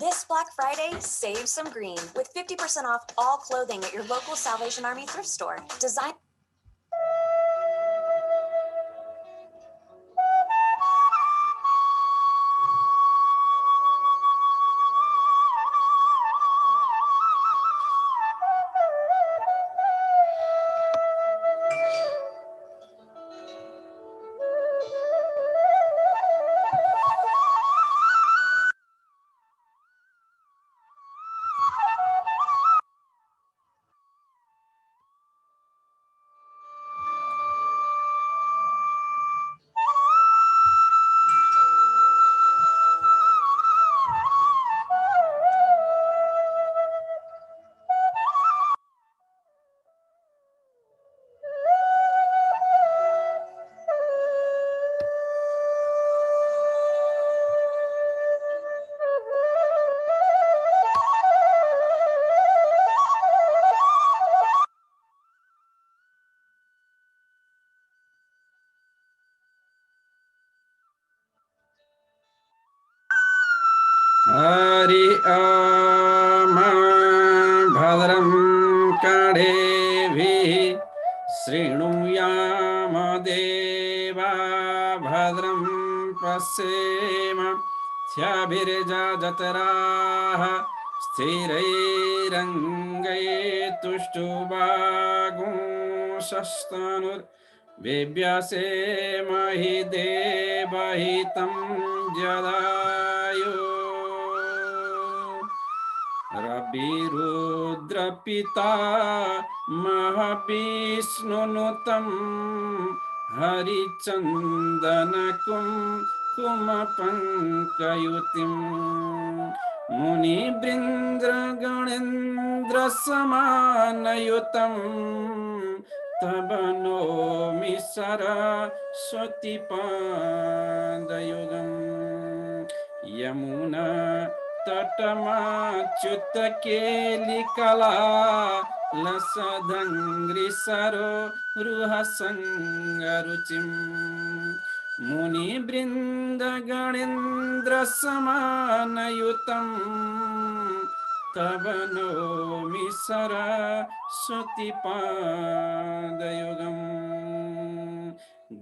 This Black Friday, save some green with 50% off all clothing at your local Salvation Army thrift store. Design Hari भद्रं कर्णेभिः शृणुयाम देवा भद्रं पश्येमाक्षभिर्यजत्राः स्थिरैरङ्गैस्तुष्टुवागुंसस्तनुर्व्यसेमहि देवहितं जदायु रविरुद्रपिता महाविष्णुनुतं हरिचन्दनकुं कुमपङ्कयुतिं मुनिवृन्द्रगणेन्द्रसमानयुतं तव नौमि सरस्वतीपादयुगम् यमुना तटमाच्युतकेलिकला लसदङ्घ्रिसरो रुहसङ्गरुचिं मुनिवृन्दगणेन्द्रसमानयुतं तव नौमि सरस्वतीपादयुगम्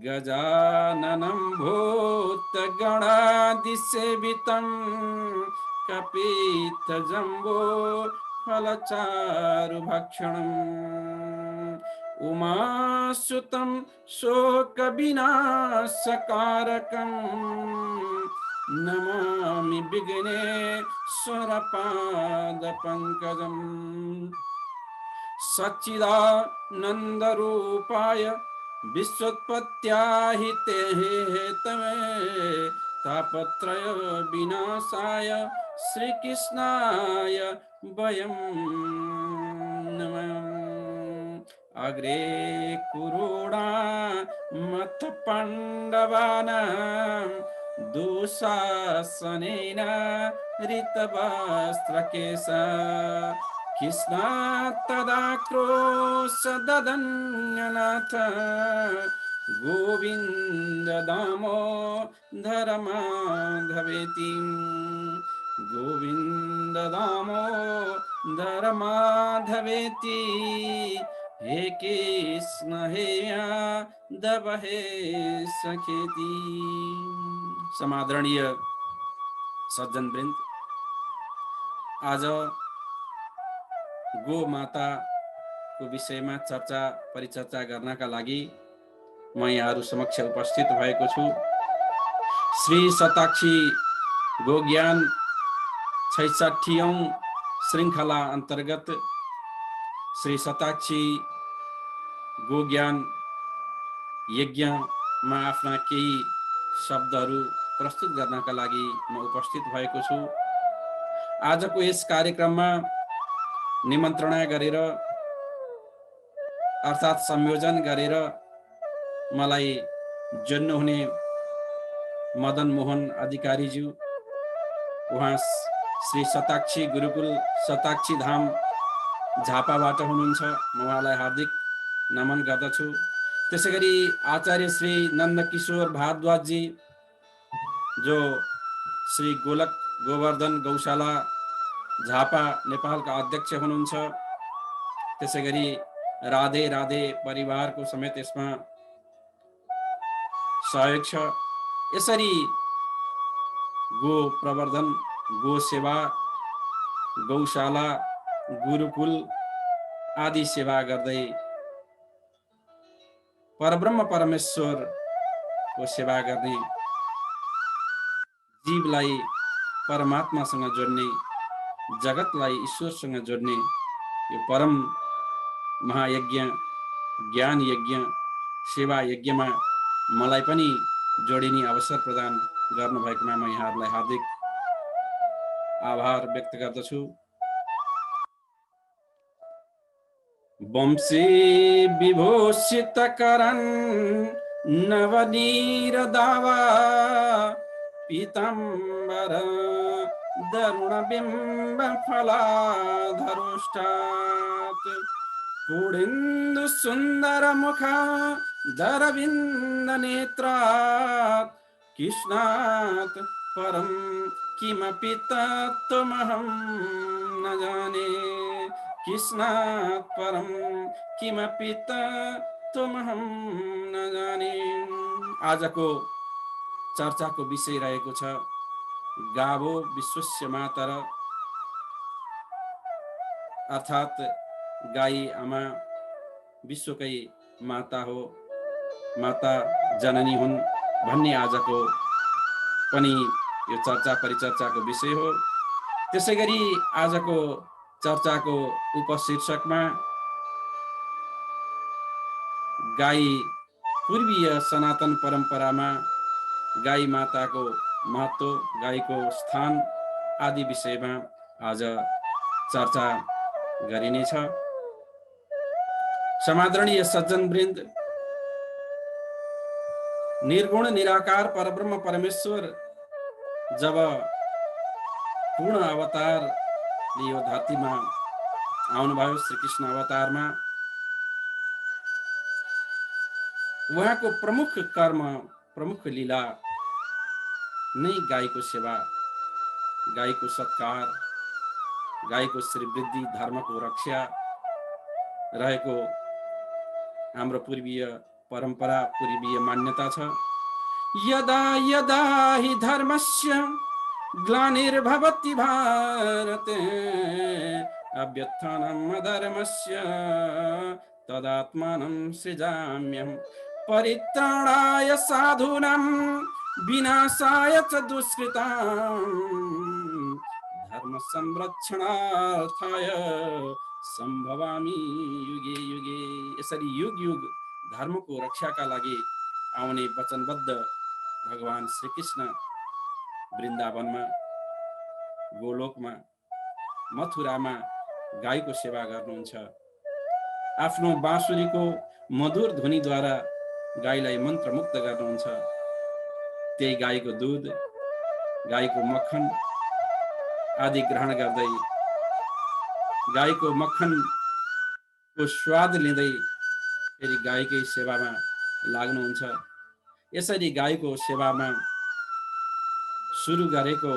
गजाननं भूतगणादिसेवितं कपित्थजम्बो फलचारुभक्षणम् उमासुतं शोकविनाशकारकं नमामि विघ्नेश्वरपादपङ्कजम् सच्चिदानन्दरूपाय विश्वोत्पत्त्याहिते हेतवे तापत्रय विनाशाय श्रीकृष्णाय वयं नमः अग्रे कुरुणा मथ पाण्डवानां दुःशासनेन ऋतवस्त्रकेशा कृष्णात् तदा क्रोशददन्यनाथ गोविन्द दामोदर माधवेति गोविन्द दामोदर माधवेति हे कृष्ण हे यादव हे सखेति। समादरणीय सज्जन वृन्द, आज गो माताको विषयमा चर्चा परिचर्चा गर्नका लागि म यहाँहरू समक्ष उपस्थित भएको छु। श्री शताक्षी गोज्ञान 66औं श्रृङ्खला अन्तर्गत श्री शताक्षी गोज्ञान यज्ञमा आफ्ना केही शब्दहरू प्रस्तुत गर्नका लागि म उपस्थित भएको छु। आजको यस कार्यक्रममा निमन्त्रणा गरेर अर्थात् संयोजन गरेर मलाई जोड्नुहुने मदन मोहन अधिकारीज्यू, उहाँ श्री शताक्षी गुरुकुल शताक्षी धाम झापाबाट हुनुहुन्छ, म उहाँलाई हार्दिक नमन गर्दछु। त्यसैगरी आचार्य श्री नन्दकिशोर भारद्वाजजी जो श्री गोलक गोवर्धन गौशाला झापा नेपालका अध्यक्ष हुनुहुन्छ। त्यसैगरी राधे राधे परिवारको समेत यसमा सहयोग छ। यसरी गो प्रवर्धन, गो सेवा, गौशाला, गुरुकुल आदि सेवा गर्दै परब्रह्म परमेश्वरको सेवा गर्ने, जीवलाई परमात्मासँग जोड्ने, जगतलाई ईश्वरसँग जोड्ने यो परम महायज्ञ, ज्ञान यज्ञ, सेवा यज्ञमा मलाई पनि जोडिने अवसर प्रदान गर्नुभएकोमा म यहाँहरूलाई हार्दिक आभार व्यक्त गर्दछु। वंशी विभूषित करन् नवनीर दावा पीताम्बर दरुण बिम्ब फलाधरुष्टात् पूर्णेन्दु सुन्दर मुख दरविन्द नेत्रात् कृष्णात् परं किमपि तत्त्वमहं न जाने। कृष्णात् परं किमपि तत्त्वमहं न जाने। आजको चर्चाको विषय रहेको छ गावो विश्वस्य मातर, अर्थात् गाई आमा विश्वकै माता हो, माता जननी हुन् भन्ने आजको पनि यो चर्चा परिचर्चाको विषय हो। त्यसैगरी आजको चर्चाको उपशीर्षकमा गाई पूर्वीय सनातन परम्परामा गाई माताको महत्त्व, गाईको स्थान आदि विषयमा आज चर्चा गरिनेछ। समादरणीय सज्जनवृन्द, निर्गुण निराकार परब्रह्म परमेश्वर जब पूर्ण अवतार यो धरतीमा आउनुभयो, श्रीकृष्ण अवतारमा, उहाँको प्रमुख कर्म, प्रमुख लीला नै गाईको सेवा, गाईको सत्कार, गाईको श्रीवृद्धि, धर्मको रक्षा रहेको हाम्रो पूर्वीय परम्परा, पूर्वीय मान्यता छ। यदा यदा हि धर्मस्य ग्लानिर्भवति भारते अभ्युत्थानम् अधर्मस्य तदात्मानं सृजाम्यहम् परित्राणाय साधूनां विनाशाय च दुष्कृताम् धर्म संरक्षणार्थाय सम्भवामि युगे युगे। यसरी युग युग धर्मको रक्षाका लागि आउने वचनबद्ध भगवान श्रीकृष्ण वृन्दावनमा, गोलोकमा, मथुरामा गाईको सेवा गर्नुहुन्छ। आफ्नो बाँसुरीको मधुर ध्वनिद्वारा गाईलाई मन्त्रमुक्त गर्नुहुन्छ। त्यही गाईको दुध, गाईको मक्खन आदि ग्रहण गर्दै, गाईको मक्खनको स्वाद लिँदै फेरि गाईकै सेवामा लाग्नुहुन्छ। यसरी गाईको सेवामा सुरु गरेको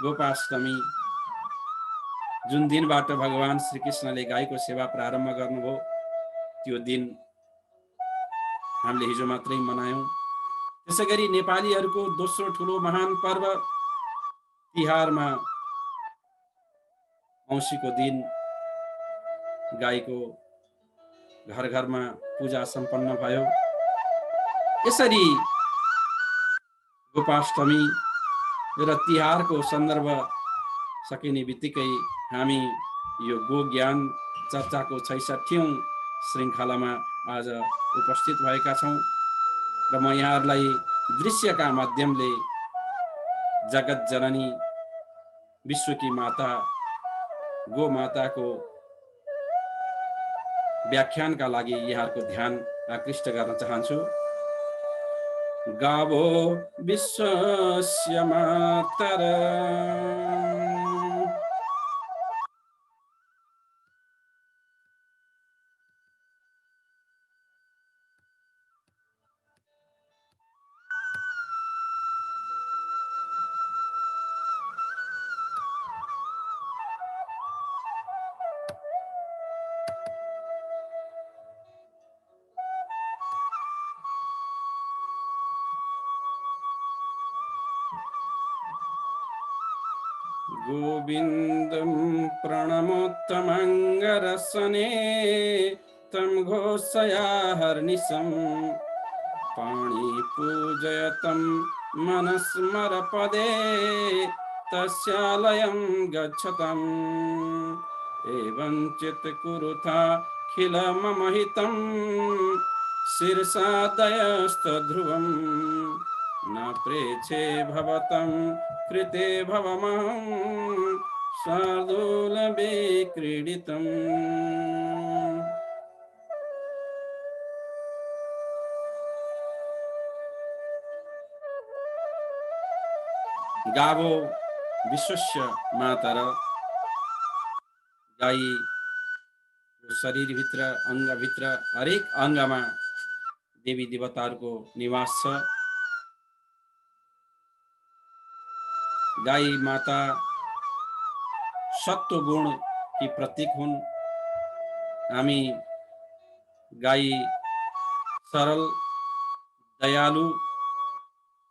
गोपाष्टमी, जुन दिनबाट भगवान श्रीकृष्णले गाईको सेवा प्रारम्भ गर्नुभयो, त्यो दिन हामीले हिजो मात्रै मनायौं। त्यसैगरी नेपालीहरूको दोस्रो ठुलो महान पर्व तिहारमा औँसीको दिन गाईको घर घरमा पूजा सम्पन्न भयो। यसरी गोपाष्टमी र तिहारको सन्दर्भ सकिने बित्तिकै हामी यो गो ज्ञान चर्चाको 66औं श्रृङ्खलामा आज उपस्थित भएका छौं र म यहाँहरूलाई दृश्यका माध्यमले जगत जननी विश्वकी माता गो माताको व्याख्यानका लागि यहाँहरूको ध्यान आकृष्ट गर्न चाहन्छु। गावो विश्वस्य मातर, गोविन्दं प्रणमोत्तमङ्गरसने तं घोषयाहर्निशम् पाणिपूजयतं मनस्मरपदे तस्यालयं गच्छतम् एवं चित्कुरुताखिल मम हितं शिरसादयस्तध्रुवम् न प्रेच्छे भवतं कृते भवमहं शार्दूलविक्रीडितम्। गावो विश्वस्य मातर गाई शरीरभित्र अङ्गभित्र हरेक अङ्गमा देवी देवताहरूको निवास छ। गाई माता सत्व गुण की प्रतीक हुन्। हामी गाई सरल दयालु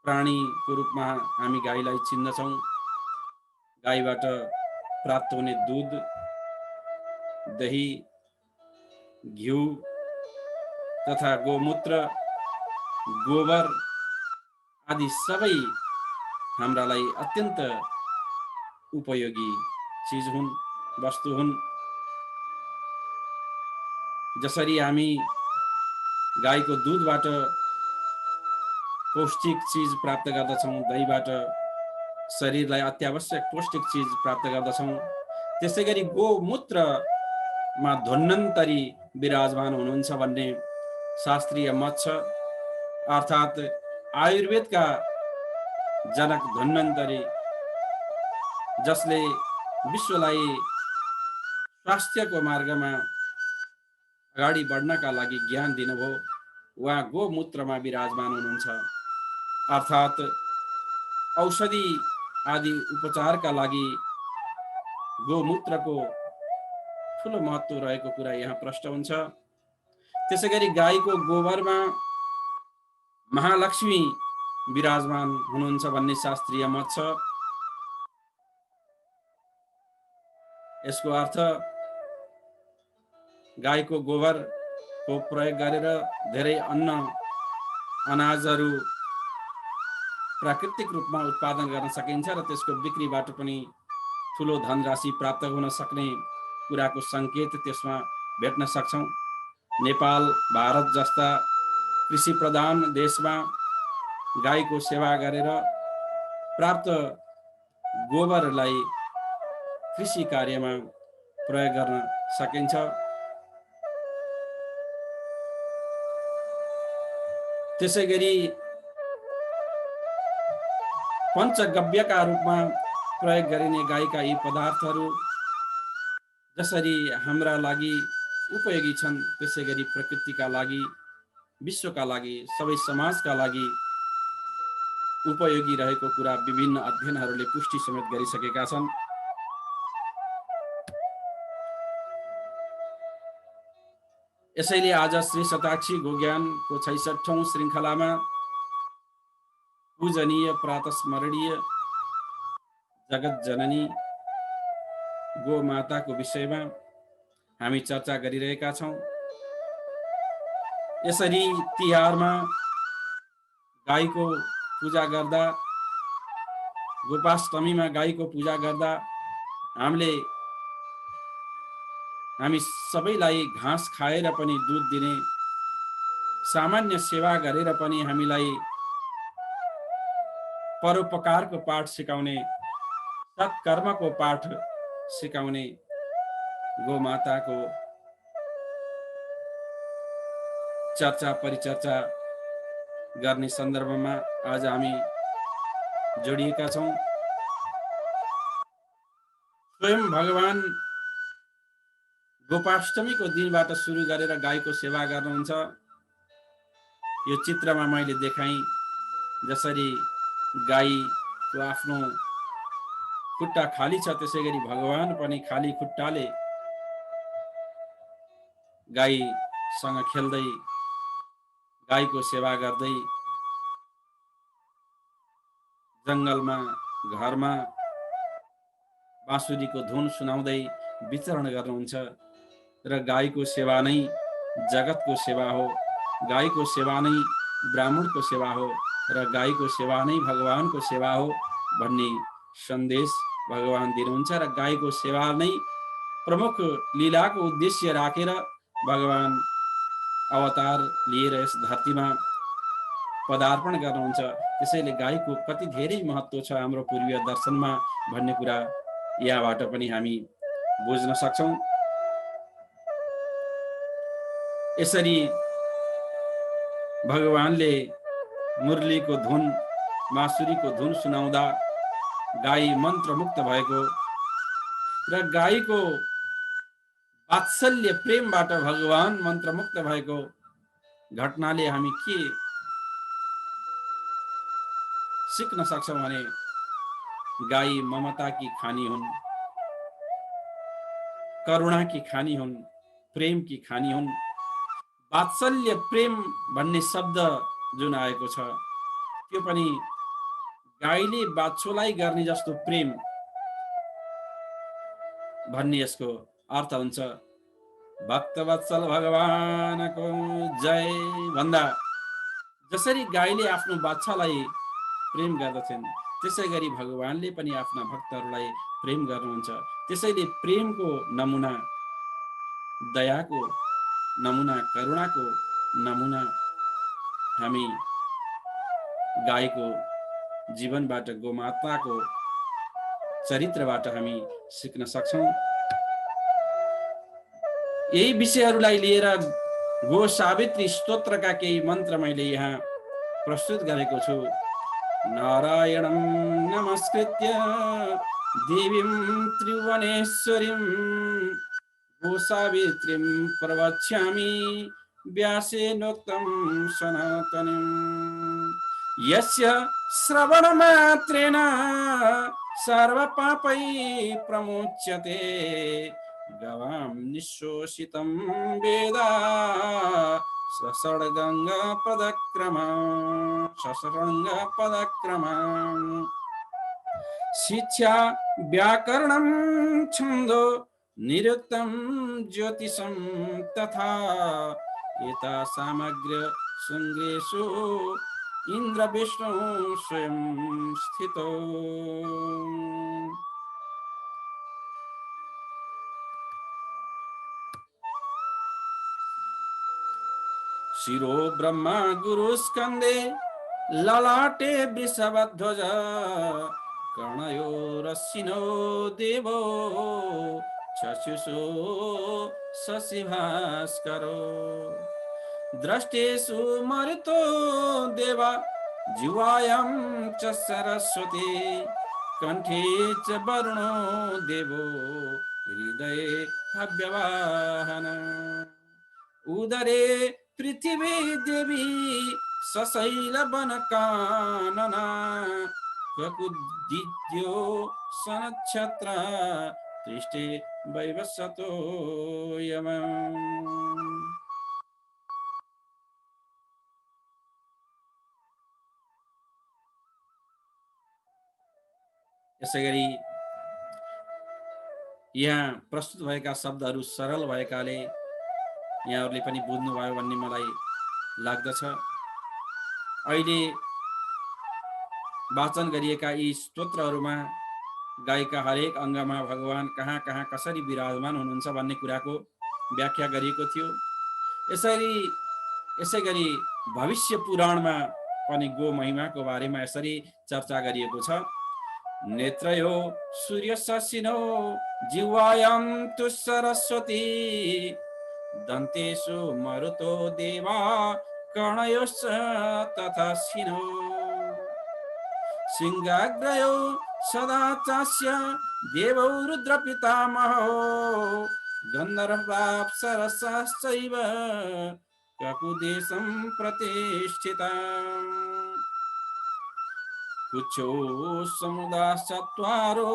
प्राणीको रूपमा हामी गाईलाई चिन्दछौँ। गाईबाट प्राप्त हुने दूध, दही, घिउ तथा गोमूत्र, गोबर आदि सबै हाम्रा लागि अत्यन्त उपयोगी चीज हुन्, वस्तु हुन्। जसरी हामी गाईको दूधबाट पौष्टिक चीज प्राप्त गर्दछौँ, दहीबाट शरीरलाई अत्यावश्यक पौष्टिक चीज प्राप्त गर्दछौँ, त्यसै गरी गोमूत्रमा धन्वन्तरी विराजमान हुनुहुन्छ भन्ने शास्त्रीय मत छ। अर्थात् आयुर्वेदका जनक धन्वन्तरी, जसले विश्वलाई स्वास्थ्यको मार्गमा अगाडि बढ्नका लागि ज्ञान दिनुभयो, उहाँ गोमूत्रमा विराजमान हुनुहुन्छ। अर्थात् औषधि आदि उपचारका लागि गोमूत्रको ठुलो महत्त्व रहेको कुरा यहाँ प्रष्ट हुन्छ। त्यसै गरी गाईको गोबरमा महालक्ष्मी विराजमान हुनुहुन्छ भन्ने शास्त्रीय मत छ। यसको अर्थ गाईको गोबरको प्रयोग गरेर धेरै अन्न अनाजहरू प्राकृतिक रूपमा उत्पादन गर्न सकिन्छ र त्यसको बिक्रीबाट पनि ठुलो धनराशि प्राप्त हुन सक्ने कुराको सङ्केत त्यसमा भेट्न सक्छौँ। नेपाल, भारत जस्ता कृषि प्रधान देशमा गाईको सेवा गरेर प्राप्त गोबरलाई कृषि कार्यमा प्रयोग गर्न सकिन्छ। त्यसै गरी पञ्चगव्यका रूपमा प्रयोग गरिने गाईका यी पदार्थहरू जसरी हाम्रा लागि उपयोगी छन्, त्यसै गरी प्रकृतिका लागि, विश्वका लागि, सबै समाजका लागि उपयोगी रहेको कुरा विभिन्न अध्ययनहरूले पुष्टि समेत गरिसकेका छन्। यसैले आज श्री शताक्षी गोज्ञानको 66औं श्रृङ्खलामा पूजनीय प्रातस्मरणीय जगत जननी गो माताको विषयमा हामी चर्चा गरिरहेका छौँ। यसरी तिहारमा गाईको पूजा गर्दा, गोपाष्टमीमा गाईको पूजा गर्दा हामी सबैलाई घाँस खाएर पनि दूध दिने, सामान्य सेवा गरेर पनि हामीलाई परोपकारको पाठ सिकाउने, सत्कर्मको पाठ सिकाउने गोमाताको चर्चा परिचर्चा गर्ने सन्दर्भमा आज हामी जोडिएका छौँ। स्वयं भगवान गोपाष्टमीको दिनबाट सुरु गरेर गाईको सेवा गर्नुहुन्छ। यो चित्रमा मैले देखाएँ जसरी गाईको आफ्नो खुट्टा खाली छ, त्यसै गरी भगवान पनि खाली खुट्टाले गाईसँग खेल्दै, गाईको सेवा गर्दै जङ्गलमा, घरमा बाँसुरीको धुन सुनाउँदै विचरण गर्नुहुन्छ र गाईको सेवा नै जगतको सेवा हो, गाईको सेवा नै ब्राह्मणको सेवा हो र गाईको सेवा नै भगवानको सेवा हो भन्ने सन्देश भगवान दिनुहुन्छ र गाईको सेवा नै प्रमुख लीलाको उद्देश्य राखेर भगवान अवतार लिएर यस धरतीमा पदार्पण गर्नुहुन्छ। त्यसैले गाईको कति धेरै महत्त्व छ हाम्रो पूर्वीय दर्शनमा भन्ने कुरा यहाँबाट पनि हामी बुझ्न सक्छौँ। यसरी भगवानले मुरलीको धुन, बाँसुरीको धुन सुनाउँदा गाई मन्त्रमुक्त भएको र गाईको वात्सल्य प्रेमबाट भगवान मन्त्रमुक्त भएको घटनाले हामी के सिक्न सक्छौँ भने गाई ममता की खानी हुन्, करुणा की खानी हुन्, प्रेम की खानी हुन्। वात्सल्य प्रेम भन्ने शब्द जुन आएको छ त्यो पनि गाईले बाछोलाई गर्ने जस्तो प्रेम भन्ने यसको अर्थ हुन्छ। भक्तवत्सल भगवानको जय भन्दा जसरी गाईले आफ्नो बाछालाई प्रेम गर्दछन् त्यसै गरी भगवानले पनि आफ्ना भक्तहरूलाई प्रेम गर्नुहुन्छ। त्यसैले प्रेमको नमुना, दयाको नमुना, करुणाको नमुना हामी गाईको जीवनबाट, गोमाताको चरित्रबाट हामी सिक्न सक्छौँ। यही विषयहरूलाई लिएर गो सावित्री स्तोत्रका केही मन्त्र मैले यहाँ प्रस्तुत गरेको छु। नारायणं नमस्कृत्य देवीं त्रिभुवनेश्वरीं गो सावित्रीं प्रवक्ष्यामि व्यासेनोक्तं सनातनम्। यस्य श्रवणमात्रेण सर्वपापै प्रमुच्यते गवां निःशोषितं वेद सषड्गङ्गपदक्रमा शिक्षा व्याकरणं छन्दो निरुक्तं ज्योतिषं तथा एता सामग्र्य संग्रेषु इंद्र विष्णु स्वयं स्थितो। शिरो ब्रह्मा गुरु स्कंदे ललाटे वृषभध्वज कर्णयो रश्मिनो देवो चक्षुषो शशिभास्करो द्रष्टेषु मरुतो देवा जिह्वायां च सरस्वती कंठे च वरुणो देवो हृदये हव्यवाहन उदरे पृथ्वी देवी सशैलवनकानना ककुदिद्यो सनक्षत्र पृष्ठे वैवस्वतो यमम्। यसैगरी यहाँ प्रस्तुत भएका शब्दहरू सरल भएकाले यहाँहरूले पनि बुझ्नुभयो भन्ने मलाई लाग्दछ। अहिले वाचन गरिएका यी स्तोत्रहरूमा गाईका हरेक अङ्गमा भगवान कहाँ कहाँ कसरी विराजमान हुनुहुन्छ भन्ने कुराको व्याख्या गरिएको थियो। यसैगरी भविष्य पुराणमा पनि गो महिमाको बारेमा यसरी चर्चा गरिएको छ। नेत्रयो सूर्य शशिनो जिह्वायां तु सरस्वती दन्तेषु मरुतो देवा कर्णयोश्च तथा शिनो सिंहाग्रयो सदा चास्य देवौ रुद्रपितामहो गन्धर्वाप्सरसाश्चैव ककुदेशं प्रतिष्ठिता कुच्छो समुदाश्चत्वारो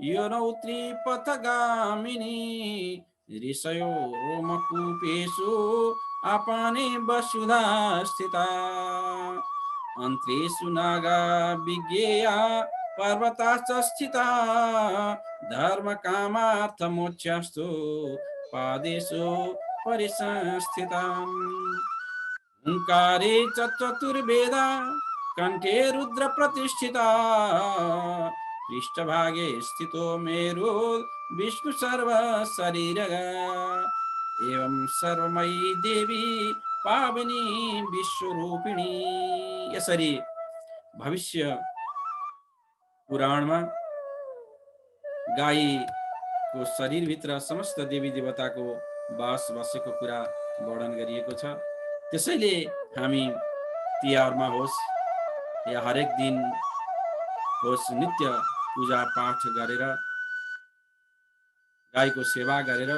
योनौ त्रिपथगामिनी ऋषयो रोमकूपेषु आपाने वसुधा स्थिता अन्त्रेषु नागा विज्ञेया पर्वताश्च स्थिता धर्म कामार्थ मोक्षस्तु पादेषु परिसंस्थिताम् ओंकारे च चतुर्वेदा कंठे रुद्र प्रतिष्ठिता पृष्ठभागे स्थितो मेरु विष्णु सर्व शरीर एवं सर्वमयी देवी पावनी विश्वरूपिणी। यसरी भविष्य पुराणमा गाईको शरीरभित्र समस्त देवी देवताको बास बसेको कुरा वर्णन गरिएको छ। त्यसैले हामी तिहारमा होस् या हरेक दिन होस् नित्य पूजा पाठ गरेर गाईको सेवा गरेर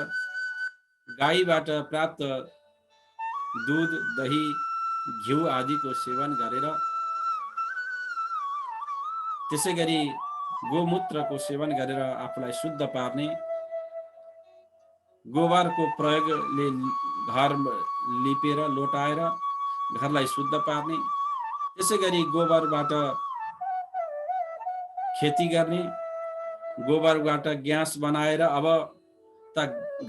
गाईबाट प्राप्त दूध दही घिउ आदिको सेवन गरेर त्यसैगरी गोमूत्रको सेवन गरेर आफूलाई शुद्ध पार्ने गोबरको प्रयोगले घर लिपेर लोटाएर घरलाई शुद्ध पार्ने त्यसैगरी गोबरबाट खेती गर्ने गोबरबाट ग्यास बनाएर अब त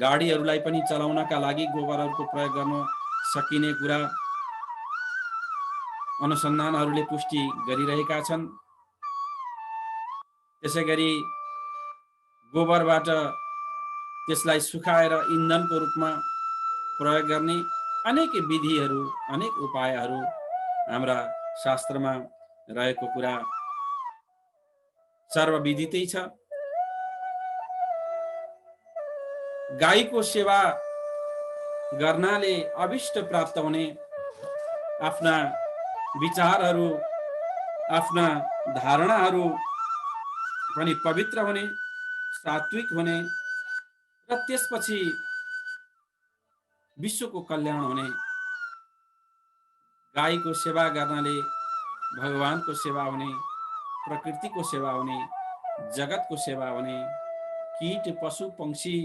गाडीहरूलाई पनि चलाउनका लागि गोबरहरूको प्रयोग गर्न सकिने कुरा अनुसन्धानहरूले पुष्टि गरिरहेका छन्। त्यसैगरी गोबरबाट त्यसलाई सुकाएर इन्धनको रूपमा प्रयोग गर्ने अनेक विधिहरू अनेक उपायहरू हाम्रा शास्त्रमा रहेको कुरा सर्वविदितै छ। गाईको सेवा गर्नाले अभिष्ट प्राप्त हुने आफ्ना विचारहरू आफ्ना धारणाहरू पनि पवित्र हुने सात्विक हुने र त्यसपछि विश्वको कल्याण हुने। गाईको सेवा गर्नाले भगवानको सेवा हुने प्रकृतिको सेवा हुने जगतको सेवा हुने कीट पशु पंक्षी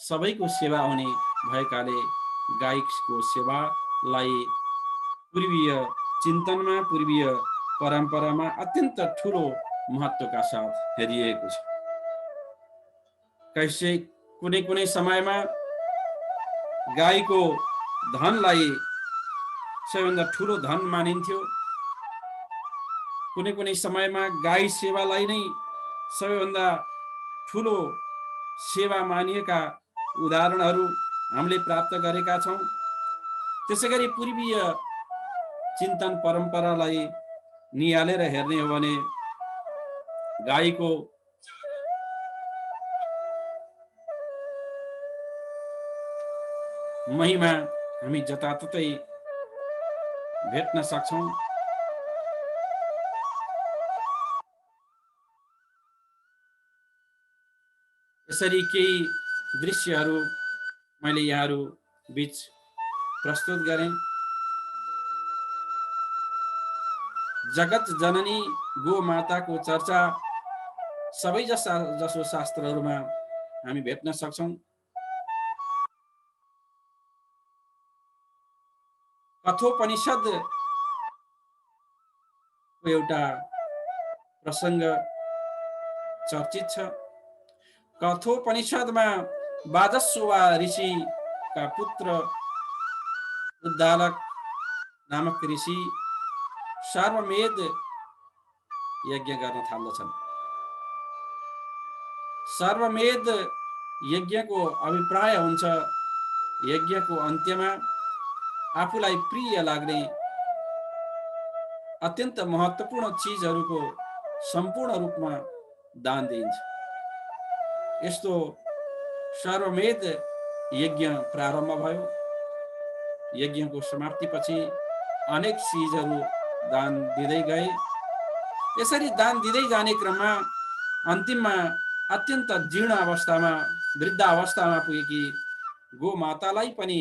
सबैको सेवा हुने भएकाले गाईको सेवालाई पूर्वीय चिन्तनमा पूर्वीय परम्परामा अत्यन्त ठूलो महत्त्वका साथ हेरिएको छ। कैसे कुनै कुनै समयमा गाईको धनलाई सबैभन्दा ठूलो धन मानिन्थ्यो। कुनै कुनै समयमा गाई सेवालाई नै सबैभन्दा ठूलो सेवा मानिएका उदाहरणहरू हामीले प्राप्त गरेका छौँ। त्यसैगरी पूर्वीय चिन्तन परम्परालाई निहालेर हेर्ने हो भने गाईको महिमा हामी जताततै भेट्न सक्छौँ। यसरी केही दृश्यहरू मैले यहाँहरू बीच प्रस्तुत गरेँ। जगत जननी गो माताको चर्चा सबै जसो शास्त्रहरूमा हामी भेट्न सक्छौँ। कठोपनिषद एउटा प्रसङ्ग चर्चित छ। कठोपनिषदमा वाजस्वा ऋषिका पुत्र उद्दालक नामक ऋषि सर्वमेध यज्ञ गर्न थाल्दछन्। सर्वमेध यज्ञको अभिप्राय हुन्छ यज्ञको अन्त्यमा आफूलाई प्रिय लाग्ने अत्यन्त महत्त्वपूर्ण चीजहरूको सम्पूर्ण रूपमा दान दिइन्छ। यस्तो सर्वमेध यज्ञ प्रारम्भ भयो। यज्ञको समाप्तिपछि अनेक चीजहरू दान दिँदै गए। यसरी दान दिँदै जाने क्रममा अन्तिममा अत्यन्त जीर्ण अवस्थामा वृद्ध अवस्थामा पुगेकी गो मातालाई पनि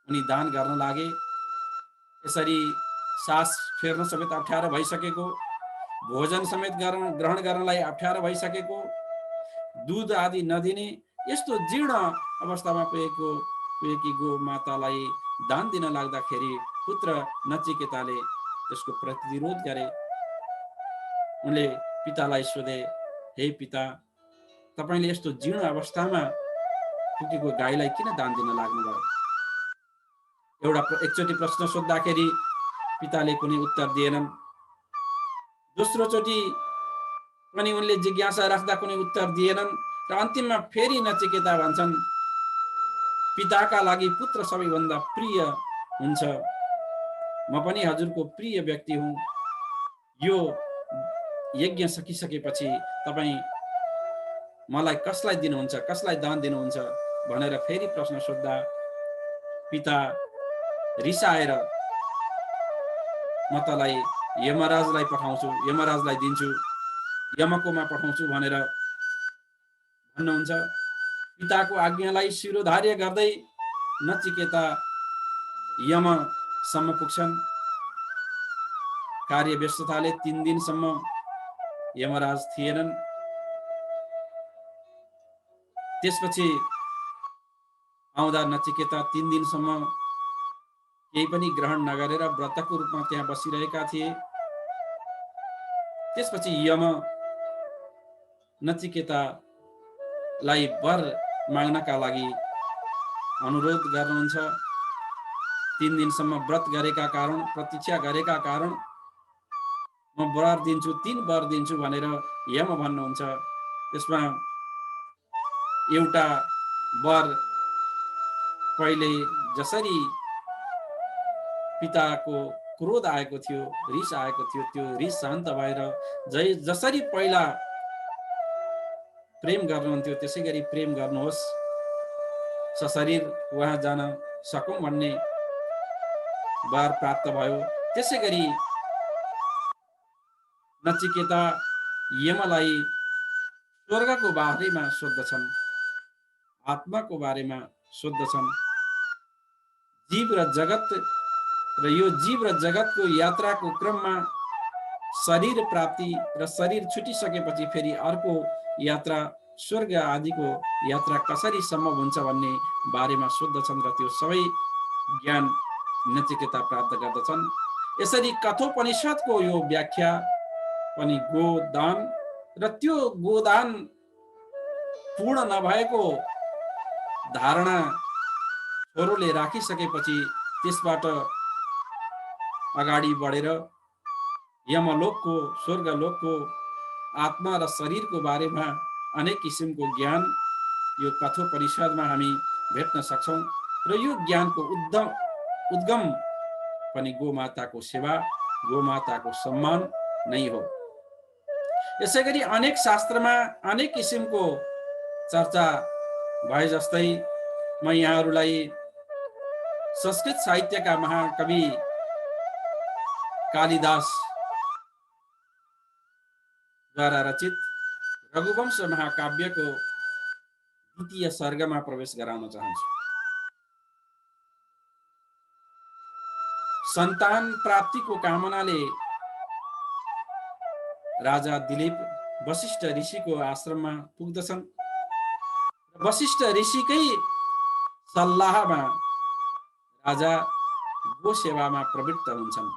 उनी दान गर्न लागे। यसरी सास फेर्न समेत अप्ठ्यारो भइसकेको, भोजन समेत ग्रहण गर्नलाई अप्ठ्यारो भइसकेको, दूध आदि नदिने यस्तो जीर्ण अवस्थामा पुगेकी गो मातालाई दान दिन लाग्दाखेरि पुत्र नचिकेताले त्यसको प्रतिरोध गरे। उनले पितालाई सोधे, हे पिता, तपाईले यस्तो जीर्ण अवस्थामा पुगेको गाईलाई किन दान दिन लाग्नुभयो? एकचोटि प्रश्न सोद्धाखेरि पिताले कुनै उत्तर दिएनन्। दोस्रो चोटि पनि उनले जिज्ञासा राख्दा कुनै उत्तर दिएनन् र अन्तिममा फेरि नचिकेता भन्छन्, पिताका लागि पुत्र सबैभन्दा प्रिय हुन्छ। म पनि हजुरको प्रिय व्यक्ति हुँ। यो यज्ञ सकिसकेपछि तपाईँ मलाई कसलाई दिनुहुन्छ, कसलाई दान दिनुहुन्छ भनेर फेरि प्रश्न सोद्धा पिता रिसाएर म तलाई यमराजलाई पठाउँछु, यमराजलाई दिन्छु, यमकोमा पठाउँछु भनेर भन्नुहुन्छ। पिताको आज्ञालाई शिरोधार्य गर्दै नचिकेता यमसम्म पुग्छन्। कार्य व्यस्तताले 3 दिनसम्म यमराज थिएनन्। त्यसपछि आउँदा नचिकेता 3 दिनसम्म केही पनि ग्रहण नगरेर व्रतको रूपमा त्यहाँ बसिरहेका थिए। त्यसपछि यम नचिकेतालाई वर माग्नका लागि अनुरोध गर्नुहुन्छ। 3 दिनसम्म व्रत गरेका कारण, प्रतीक्षा गरेका कारण म वर दिन्छु, 3 वर दिन्छु भनेर यम भन्नुहुन्छ। त्यसमा एउटा वर पहिले जसरी पिताको क्रोध आएको थियो, रिस आएको थियो, त्यो रिस शान्त भएर जसरी पहिला प्रेम गर्नुहुन्थ्यो त्यसै गरी प्रेम गर्नुहोस्, सशरीर वहाँ जान सकौं भन्ने वर प्राप्त भयो। त्यसै गरी नचिकेता यमलाई स्वर्गको बारेमा सोध्दछन्, आत्माको बारेमा सोध्दछन्, जीव र जगत र यो जीव र जगतको यात्राको क्रममा शरीर प्राप्ति र शरीर छुटिसकेपछि फेरि अर्को यात्रा, स्वर्ग आदिको यात्रा कसरी सम्भव हुन्छ भन्ने बारेमा सोध्दछन् र त्यो सबै ज्ञान नचिकेता प्राप्त गर्दछन्। यसरी कठोपनिषदको यो व्याख्या पनि गोदान र त्यो गोदान पूर्ण नभएको धारणा छोरोले राखिसकेपछि त्यसबाट अगाडि बढेर यमलोकको, स्वर्गलोकको आत्मा र शरीरको बारेमा अनेक किसिमको ज्ञान यो कठोपनिषदमा हामी भेट्न सक्छौं र यो ज्ञानको उद्गम पनि गोमाताको सेवा, गोमाताको सम्मान नै हो। यसैगरी अनेक शास्त्रमा अनेक किसिमको चर्चा भए जस्तै म यहाँहरूलाई संस्कृत साहित्यका महाकवि कालिदास द्वारा रचित रघुवंश महाकाव्यको 2य सर्गमा प्रवेश गराउन चाहन्छु। सन्तान प्राप्तिको कामनाले राजा दिलीप वशिष्ठ ऋषिको आश्रममा पुग्दछन्। वशिष्ठ ऋषिकै सल्लाहमा राजा गो सेवामा प्रवृत्त हुन्छन्।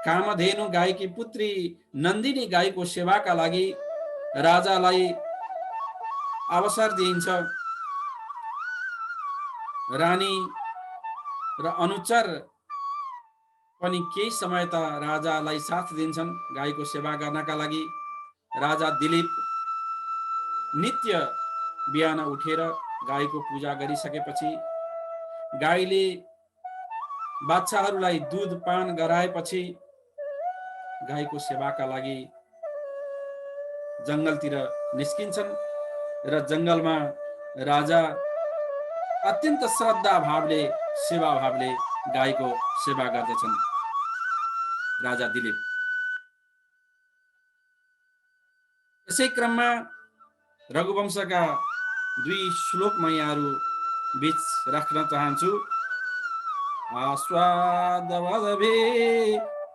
कामधेनु गाईकी पुत्री नन्दिनी गाईको सेवाका लागि राजालाई अवसर दिइन्छ। रानी र अनुचर पनि केही समय त राजालाई साथ दिन्छन् गाईको सेवा गर्नका लागि। राजा दिलीप नित्य बिहान उठेर गाईको पूजा गरिसकेपछि गाईले बाच्छाहरूलाई दूध पान गराएपछि गाईको सेवाका लागि जंगलतिर निस्किन्छन् र जंगलमा राजा अत्यन्त श्रद्धा भावले, सेवा भावले गाईको सेवा गर्दछन्। राजा दिलीप यसै क्रममा रघुवंशका 2 श्लोक म यहाँहरू बीच राख्न चाहन्छु। आस्वादवदभि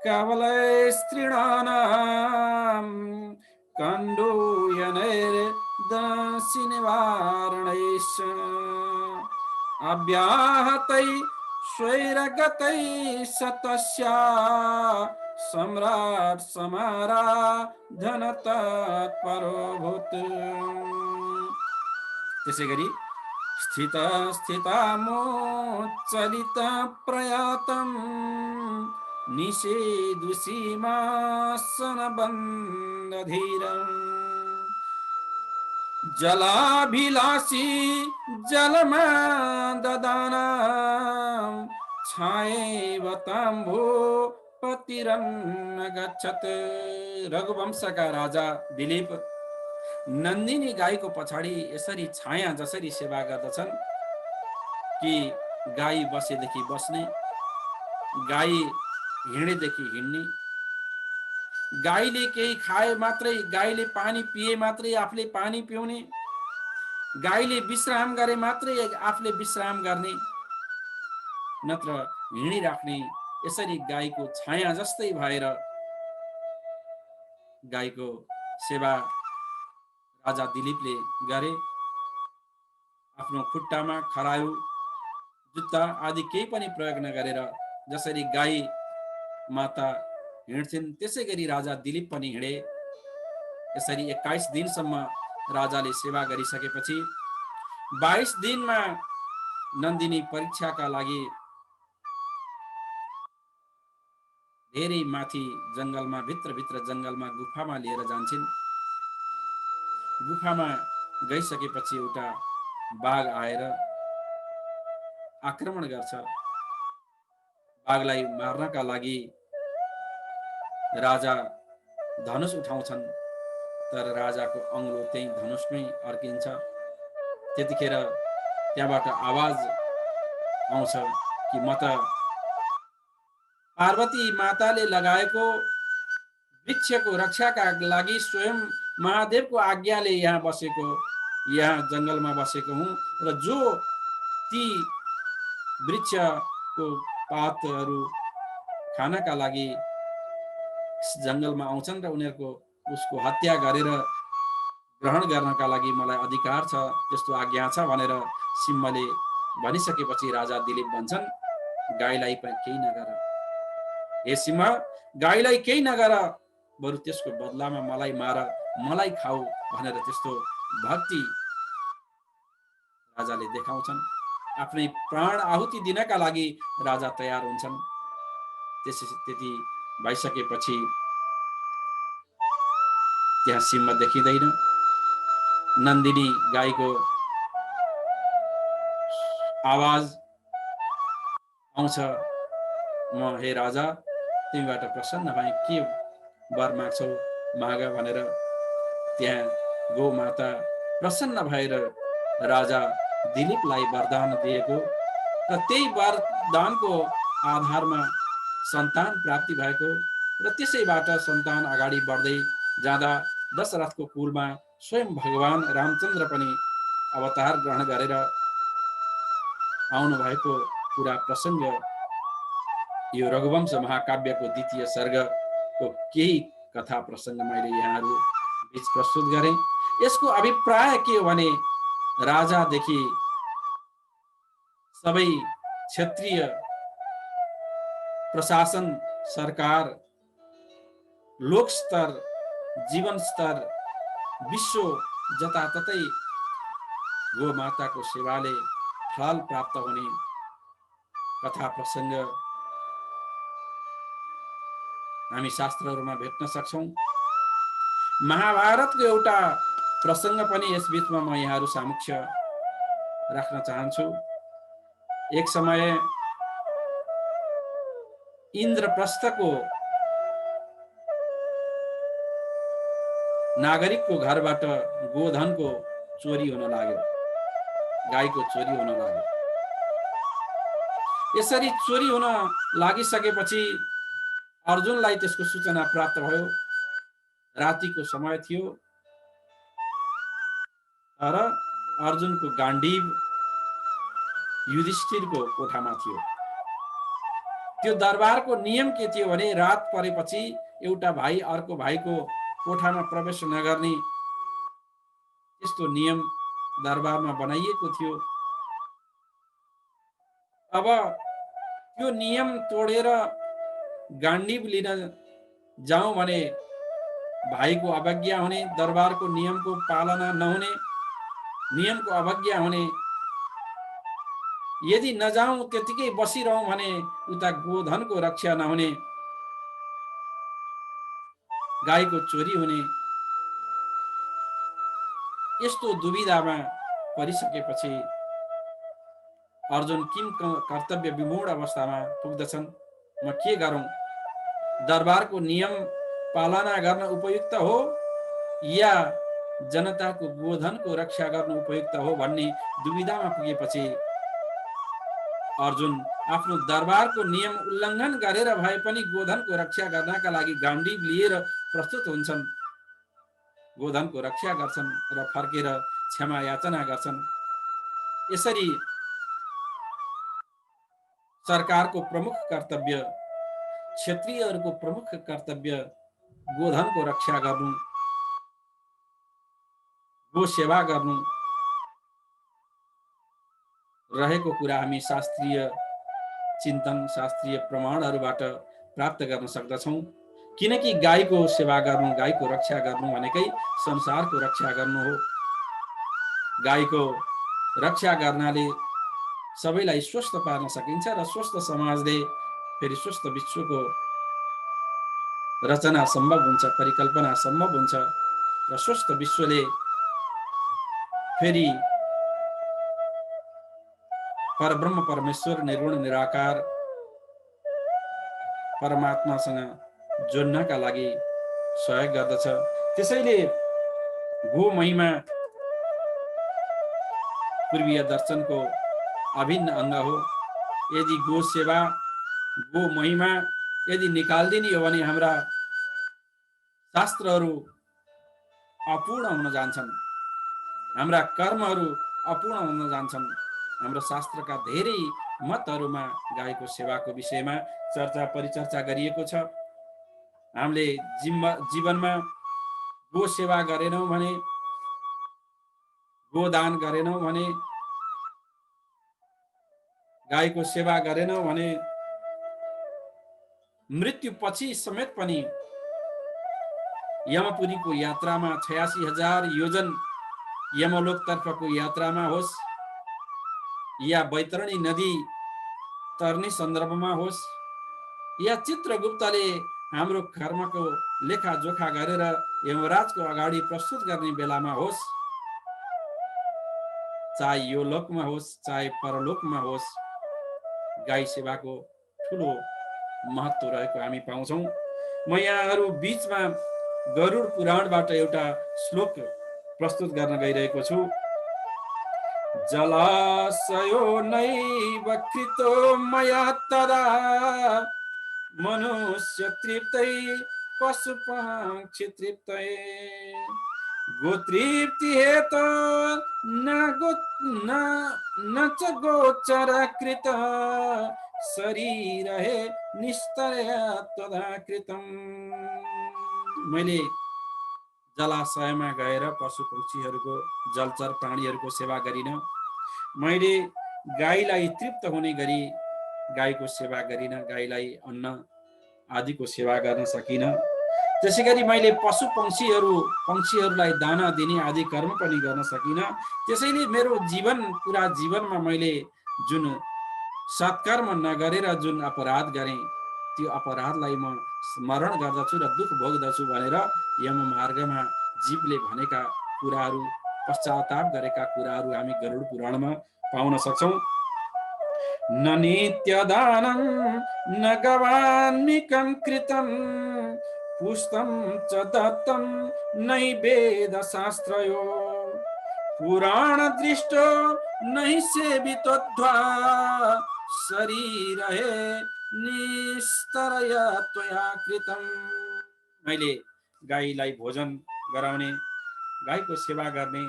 कवलै स्त्रीणानां कण्डूयनैर्दंसि निवारणैश्च अव्याहतै स्वैरगतै सतस्या सम्राट समाराधन तत्परो भूत्। त्यसै गरी स्थित स्थितामोच्चलित प्रयातं निषेदुषीमासन बन्धधीरम्। जलाभिलाषी जलमा ददाना छाएव ताम्भो पतिरन्न गच्छत्। रघुवंशका राजा दिलीप नन्दिनी गाईको पछाडि यसरी छाया जसरी सेवा गर्दछन् कि गाई बसेदेखि बस्ने, गाई हिँडेदेखि हिँड्ने, गाईले केही खाए मात्रै, गाईले पानी पिए मात्रै आफूले पानी पिउने, गाईले विश्राम गरे मात्रै आफूले विश्राम गर्ने, नत्र हिँडिराख्ने, यसरी गाईको छाया जस्तै भएर गाईको सेवा राजा दिलीपले गरे। आफ्नो खुट्टामा खरायो जुत्ता आदि केही पनि प्रयोग नगरेर जसरी गाई माता हिँड्थिन् त्यसै गरी राजा दिलीप पनि हिँडे। यसरी 21 दिनसम्म राजाले सेवा गरिसकेपछि 22 दिनमा नन्दिनी परीक्षाका लागि धेरै माथि जंगलमा भित्र जंगलमा गुफामा लिएर जान्छन्। गुफामा गइसकेपछि एउटा बाघ आएर आक्रमण गर्छ। बाघलाई मार्नका लागि राजा धनुष उठाउँछन्, तर राजाको अङ्गलो त्यही धनुषमै अड्किन्छ। त्यतिखेर त्यहाँबाट आवाज आउँछ कि म त पार्वती माताले लगाएको वृक्षको रक्षाका लागि स्वयं महादेवको आज्ञाले यहाँ बसेको, यहाँ जंगलमा बसेको हुँ र जो ती वृक्षको पातहरू खानका लागि जंगलमा आउँछन् र उनीहरूको उसको हत्या गरेर ग्रहण गर्नका लागि मलाई अधिकार छ, त्यस्तो आज्ञा छ भनेर सिंहले भनिसकेपछि राजा दिलीप भन्छन्, गाईलाई पनि केही नगर, हे सिंह गाईलाई केही नगर, बरु त्यसको बदलामा मलाई मार, मलाई खाऊ भनेर त्यस्तो भक्ति राजाले देखाउँछन्। आफ्नै प्राण आहुति दिनका लागि राजा तयार हुन्छन्। त्यति भइसकेपछि त्यहाँ सिंह देखिँदैन। नन्दिनी गाईको आवाज आउँछ, म हे राजा तिमीबाट प्रसन्न भए, के वर माग्छौ माग भनेर त्यहाँ गो माता प्रसन्न भएर राजा दिलीपलाई वरदान दिएको र त्यही वरदानको आधारमा सन्तान प्राप्ति भएको र त्यसैबाट सन्तान अगाडि बढ्दै जाँदा दशरथको कुलमा स्वयं भगवान रामचन्द्र पनि अवतार ग्रहण गरेर आउनु भएको कुरा प्रसङ्ग यो रघुवंश महाकाव्यको द्वितीय सर्गको केही कथा प्रसङ्ग मैले यहाँहरू बीच प्रस्तुत गरेँ। यसको अभिप्राय के हो भने राजादेखि सबै क्षेत्रीय प्रशासन, सरकार, लोक स्तर, जीवन स्तर, विश्व जताततै गो माताको सेवाले फल प्राप्त हुने कथा प्रसङ्ग हामी शास्त्रहरूमा भेट्न सक्छौं। महाभारतको एउटा प्रसङ्ग पनि यस बीचमा म यहाँहरू समक्ष राख्न चाहन्छु। एक समय इन्द्रप्रस्थको नागरिकको घरबाट गोधनको चोरी हुन लाग्यो, गाईको चोरी हुन लाग्यो। यसरी चोरी हुन लागिसकेपछि अर्जुनलाई त्यसको सूचना प्राप्त भयो। रातिको समय थियो, तर अर्जुनको गाण्डीव युधिष्ठिरको कोठामा थियो। त्यो दरबारको नियम के थियो भने रात परेपछि एउटा भाइ अर्को भाइको कोठामा प्रवेश नगर्ने त्यस्तो नियम दरबारमा बनाइएको थियो। अब त्यो नियम तोडेर गाण्डीव लिन जाउँ भने भाइको अवज्ञा हुने, दरबारको नियमको पालना नहुने, नियमको अवज्ञा हुने, यदि नजाउँ त्यतिकै बसिरहँ भने उता गोधनको रक्षा नहुने, गाईको चोरी हुने, यस्तो दुविधामा परिसकेपछि अर्जुन किम कर्तव्य विमूढ अवस्थामा पुग्दछन्। म के गरौँ? दरबारको नियम पालना गर्न उपयुक्त हो या जनताको गोधनको रक्षा गर्न उपयुक्त हो भन्ने दुविधामा पुगेपछि अर्जुन आफ्नो दरबारको नियम उल्लङ्घन गरेर भए पनि गोधनको रक्षा गर्नका लागि गाण्डीव लिएर प्रस्तुत हुन्छन्। गोधनको रक्षा गर्छन् र फर्केर क्षमा याचना गर्छन्। यसरी सरकारको प्रमुख कर्तव्य, क्षेत्रीयहरूको प्रमुख कर्तव्य गोधनको रक्षा गर्नु, गो सेवा गर्नु रहेको कुरा हामी शास्त्रीय चिन्तन, शास्त्रीय प्रमाणहरूबाट प्राप्त गर्न सक्दछौँ। किनकि गाईको सेवा गर्नु, गाईको रक्षा गर्नु भनेकै संसारको रक्षा गर्नु हो। गाईको रक्षा गर्नाले सबैलाई स्वस्थ पार्न सकिन्छ र स्वस्थ समाजले फेरि स्वस्थ विश्वको रचना सम्भव हुन्छ, परिकल्पना सम्भव हुन्छ र स्वस्थ विश्वले फेरि परब्रह्म परमेश्वर निर्गुण निराकार परमात्मासँग जोड्नका लागि सहयोग गर्दछ। त्यसैले गो महिमा पूर्वीय दर्शनको अभिन्न अंग हो। यदि गो सेवा, गो महिमा यदि निकाल्दिने हो भने हाम्रा शास्त्रहरू अपूर्ण हुन जान्छन्, हाम्रा कर्महरू अपूर्ण हुन जान्छन्। हाम्रो शास्त्रका धेरै मतहरूमा गाईको सेवाको विषयमा चर्चा परिचर्चा गरिएको छ। हामीले जीवनमा गो सेवा गरेनौं भने, गोदान गरेनौं भने, गाईको सेवा गरेनौं भने मृत्युपछि समेत पनि यमपुरीको यात्रामा 86,000 योजन यमलोकतर्फको यात्रामा होस् या बैतरणी नदी तर्ने सन्दर्भमा होस् या चित्रगुप्तले हाम्रो कर्मको लेखाजोखा गरेर यमराजको अगाडि प्रस्तुत गर्ने बेलामा होस्, चाहे यो लोकमा होस् चाहे परलोकमा होस्, गाई सेवाको ठूलो महत्व रहेको हामी पाउँछौं। म यहाँहरू बीचमा गरुड पुराणबाट एउटा श्लोक प्रस्तुत गर्न गइरहेको छु। जलाशयो नैव कृतो मया तदा मनुष्य तृप्तै पशुपक्षी तृप्तै गोतृप्ति हेतु न च गोचर कृत शरीर हे निस्तरय तदा कृतम। मैले जलाशयमा गएर पशु पक्षीहरूको, जलचर प्राणीहरूको सेवा गरिन। मैले गाईलाई तृप्त हुने गरी गाईको सेवा गरिन, गाईलाई अन्न आदिको सेवा गर्न सकिन। त्यसैगरी मैले पशु पक्षीहरूलाई दाना दिने आदि कर्म पनि गर्न सकिन। त्यसैले मेरो जीवन, पुरा जीवनमा मैले जुन सत्कर्म नगरेर जुन अपराध गरेँ, त्यो अपराधलाई म स्मरण गर्दछु र दुःख भोग्दछु भनेर यम मार्गमा जीवले भनेका कुराहरू, पश्चाताप गरेका कुराहरू हामी गरुड पुराणमा पाउन सक्छौं। न नित्यदानं न गवान्निकं कृतं पुष्टं च दत्तं नहि वेद शास्त्रयो पुराण दृष्टो नहि सेवितोद्ध्वा शरीर हे निस्तरय त्वया कृतं। मैले गाईलाई भोजन गराउने, गाईको सेवा गर्ने,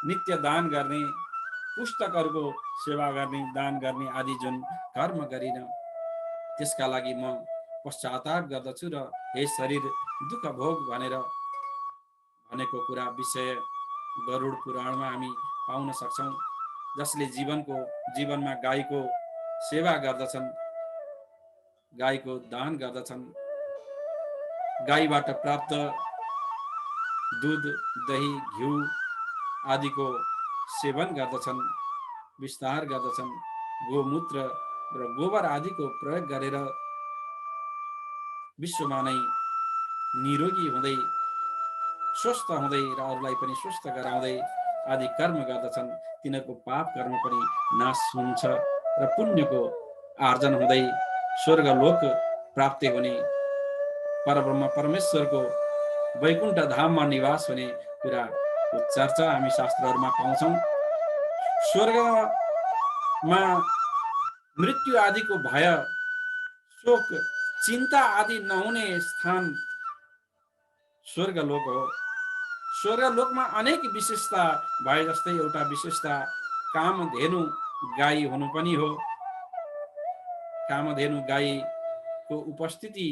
नित्य दान गर्ने, पुस्तकहरूको सेवा गर्ने, दान गर्ने आदि जुन कर्म गरिन, त्यसका लागि म पश्चाताप गर्दछु र हे शरीर दुःख भोग भनेर भनेको कुरा विषय गरुड पुराणमा हामी पाउन सक्छौं। जसले जीवनमा गाईको सेवा गर्दछन्, गाईको दान गर्दछन्, गाईबाट प्राप्त दूध, दही, घिउ आदिको सेवन गर्दछन्, विस्तार गर्दछन्। गोमूत्र र गोबर आदिको प्रयोग गरेर विश्वमा नै निरोगी हुँदै, स्वस्थ हुँदै र अरूलाई पनि स्वस्थ गराउँदै आदि कर्म गर्दछन्। तिनीहरूको पाप कर्म पनि नाश हुन्छ र पुण्यको आर्जन हुँदै स्वर्गलोक प्राप्ति हुने, परब्रह्म परमेश्वरको वैकुण्ठ धाममा निवास हुने कुराको चर्चा हामी शास्त्रहरूमा पाउँछौँ। स्वर्गमा मृत्यु आदिको भय, शोक, चिन्ता आदि नहुने स्थान स्वर्गलोक हो। स्वर्गलोकमा अनेक विशेषता भए जस्तै एउटा विशेषता कामधेनु गाई हुनु पनि हो। कामधेनु गाईको उपस्थिति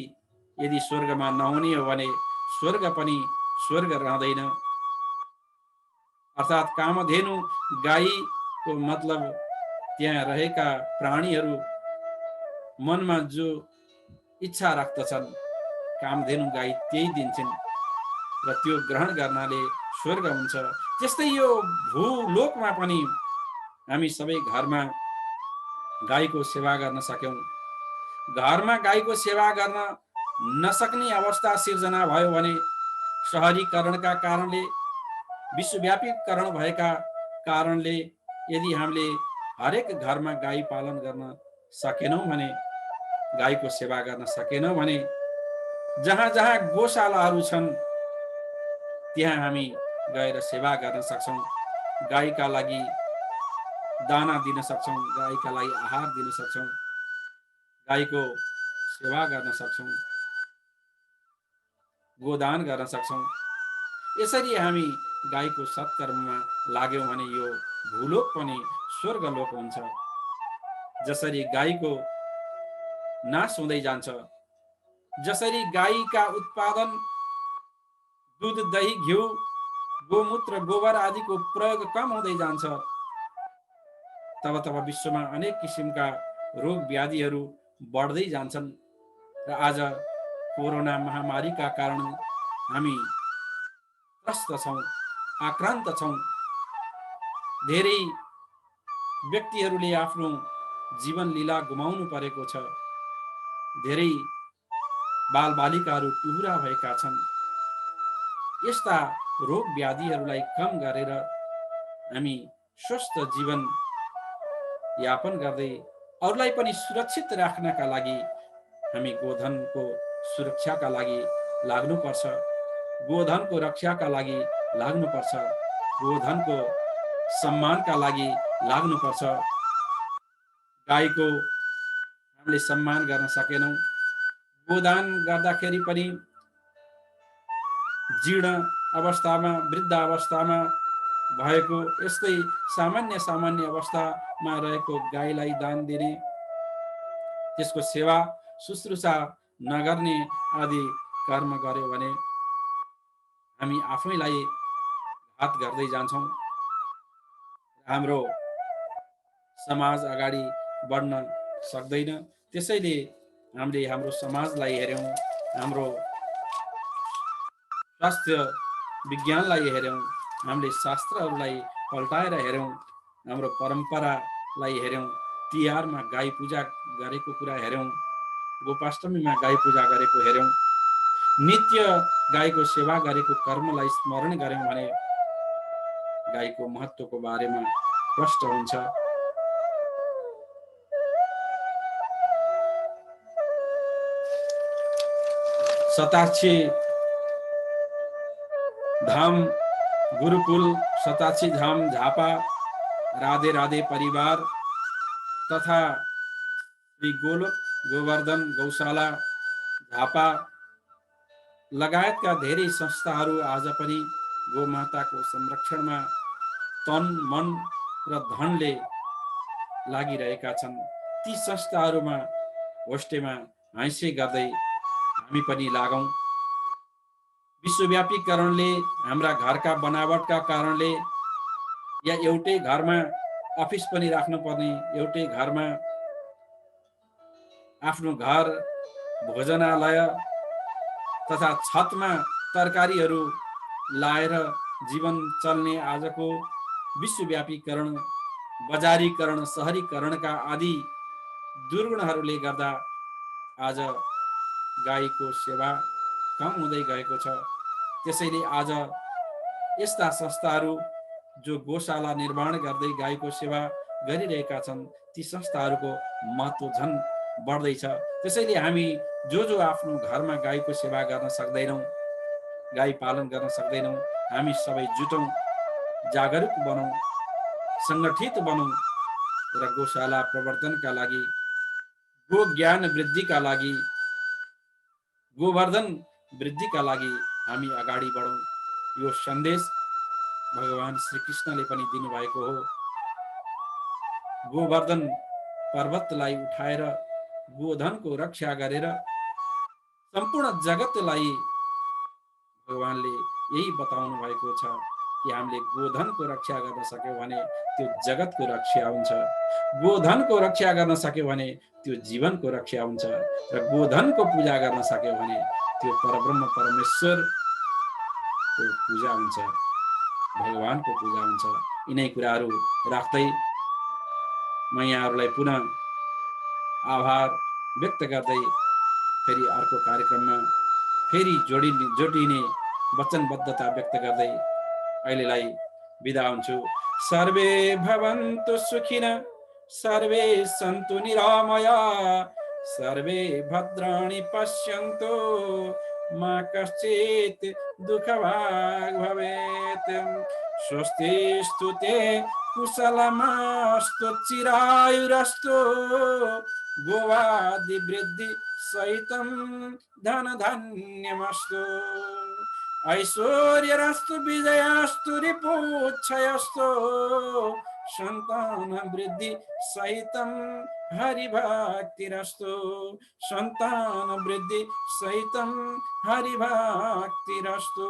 यदि स्वर्गमा नहुने हो भने स्वर्ग पनि स्वर्ग रहँदैन। अर्थात् कामधेनु गाईको मतलब त्यहाँ रहेका प्राणीहरू मनमा जो इच्छा राख्दछन्, कामधेनु गाई त्यही दिन्छन् र त्यो ग्रहण गर्नाले स्वर्ग हुन्छ। त्यस्तै यो भूलोकमा पनि हामी सबै घरमा गाईको सेवा गर्न सक्यौं। घरमा गाईको सेवा गर्न नसक्ने अवस्था सिर्जना भयो भने शहरीकरणका कारणले, विश्वव्यापीकरण भएका कारणले यदि हामीले हरेक घरमा गाई पालन गर्न सकेनौं भने, गाईको सेवा गर्न सकेनौं भने, जहाँ जहाँ गोशालाहरू छन् त्यहाँ हामी गएर सेवा गर्न सक्छौं। गाईका लागि दाना दिन सक्छौं, गाईका लागि आहार दिन सक्छौं, गाईको सेवा गर्न सक्छौं, गोदान गर्न सक्छौं। यसरी हामी गाईको सत्कर्ममा लाग्यौं भने यो भूलोक पनि स्वर्गलोक हुन्छ। जसरी गाईको नाश हुँदै जान्छ, जसरी गाईका उत्पादन दूध, दही, घिउ, गोमूत्र, गोबर आदिको प्रयोग कम हुँदै जान्छ, तब तब विश्वमा अनेक किसिमका रोग व्याधिहरू बढ्दै जान्छन्। र आज कोरोना महामारीका कारण हामी त्रस्त छौं, आक्रान्त छौं। धेरै व्यक्तिहरूले आफ्नो जीवन लीला गुमाउनु परेको छ। धेरै बालबालिकाहरू टुहुरा भएका छन्। यस्ता रोग व्याधिहरूलाई कम गरेर हामी स्वस्थ जीवन यापन गर्दै अरूलाई पनि सुरक्षित राख्नका लागि हामी गोधनको सुरक्षाका लागि लाग्नुपर्छ, गोधनको रक्षाका लागि लाग्नुपर्छ, गोधनको सम्मानका लागि लाग्नुपर्छ। गाईको हामीले सम्मान गर्न सकेनौं, गोदान गर्दाखेरि पनि जीर्ण अवस्थामा, वृद्ध अवस्थामा भएको, यस्तै सामान्य अवस्थामा रहेको गाईलाई दान दिने, त्यसको सेवा शुश्रूषा नगर्ने आदि कर्म गर्यो भने हामी आफैलाई घात गर्दै जान्छौं। हाम्रो समाज अगाडि बढ्न सक्दैन। त्यसैले हामीले हाम्रो समाजलाई हेर्यौं, हाम्रो स्वास्थ्य विज्ञानलाई हेर्यौं, हामीले शास्त्रहरूलाई पल्टाएर हेर्यौं, हाम्रो परम्परालाई हेर्यौं, तिहारमा गाई पूजा गरेको कुरा हेर्यौं, गोपाष्टमीमा गाई पूजा गरेको हेर्यौं, नित्य गाईको सेवा गरेको कर्मलाई स्मरण गर्यौं भने गाईको महत्त्वको बारेमा प्रष्ट हुन्छ। शताक्षी धाम गुरुकुल, शताक्षी धाम झापा, राधे राधे परिवार तथा श्री गोलोक गोवर्धन गौशाला झापा लगायतका धेरै संस्थाहरू आज पनि गोमाताको संरक्षणमा तन, मन र धनले लागिरहेका छन्। ती संस्थाहरूमा होस्टेमा हैसे गर्दै हामी पनि लागौं। विश्वव्यापीकरणले, हाम्रा घरका बनावटका कारणले, या एउटै घरमा अफिस पनि राख्नुपर्ने, एउटै घरमा आफ्नो घर, भोजनालय तथा छतमा तरकारीहरू लाएर जीवन चल्ने आजको विश्वव्यापीकरण, बजारीकरण, सहरीकरणका आदि दुर्गुणहरूले गर्दा आज गाईको सेवा कम हुँदै गएको छ। त्यसैले आज यस्ता संस्थाहरू जो गोशाला निर्माण गर्दै गाईको सेवा गरिरहेका छन्, ती संस्थाहरूको महत्त्व झन् बढ्दैछ। त्यसैले हामी जो आफ्नो घरमा गाईको सेवा गर्न सक्दैनौँ, गाई पालन गर्न सक्दैनौँ, हामी सबै जुटौँ, जागरुक बनौँ, सङ्गठित बनौँ र गोशाला प्रवर्धनका लागि, गो ज्ञान वृद्धिका लागि, गोवर्धन वृद्धिका लागि हामी अगाडि बढौँ। यो सन्देश भगवान श्री कृष्णले पनि दिनुभएको हो। गोवर्धन पर्वतलाई उठाएर गोधनको रक्षा गरेर सम्पूर्ण जगतलाई भगवानले यही बताउनु भएको छ कि हामीले गोधनको रक्षा गर्न सक्यौँ भने त्यो जगतको रक्षा हुन्छ, गोधनको रक्षा गर्न सक्यौँ भने त्यो जीवनको रक्षा हुन्छ, र गोधनको पूजा गर्न सक्यौँ भने त्यो परब्रह्म परमेश्वरको पूजा हुन्छ, भगवानको पूजा हुन्छ। यिनै कुराहरू राख्दै म यहाँहरूलाई पुनः आभार व्यक्त गर्दै फेरि अर्को कार्यक्रममा फेरि जोडिने वचनबद्धता व्यक्त गर्दै अहिलेलाई बिदा हुन्छु। सर्वे भवन्तु सुखिनः, सर्वे सन्तु निरामया, सर्वे भद्राणि पश्यन्तु, मा कश्चित् दुःखभाग् भवेत्। स्वस्तिस्तु ते कुशलमस्तु चिरायुरस्तु, गोवादि वृद्धि सहितं धन धान्यमस्तु, ऐश्वर्यरस्तु विजयस्तु रिपुच्छयस्तु, संतान वृद्धि सहितं हरिभक्तिरस्तु, संतान वृद्धि सहितं हरिभक्तिरस्तु।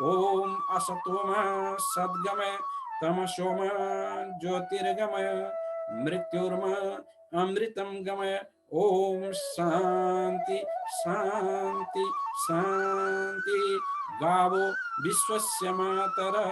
ओम असतोमा सद्गमय, तमसोमा ज्योतिर्गमय, मृत्युर्मा अमृतं गमय। ओम शांति शांति शांति। गावो विश्वस्य मातरः।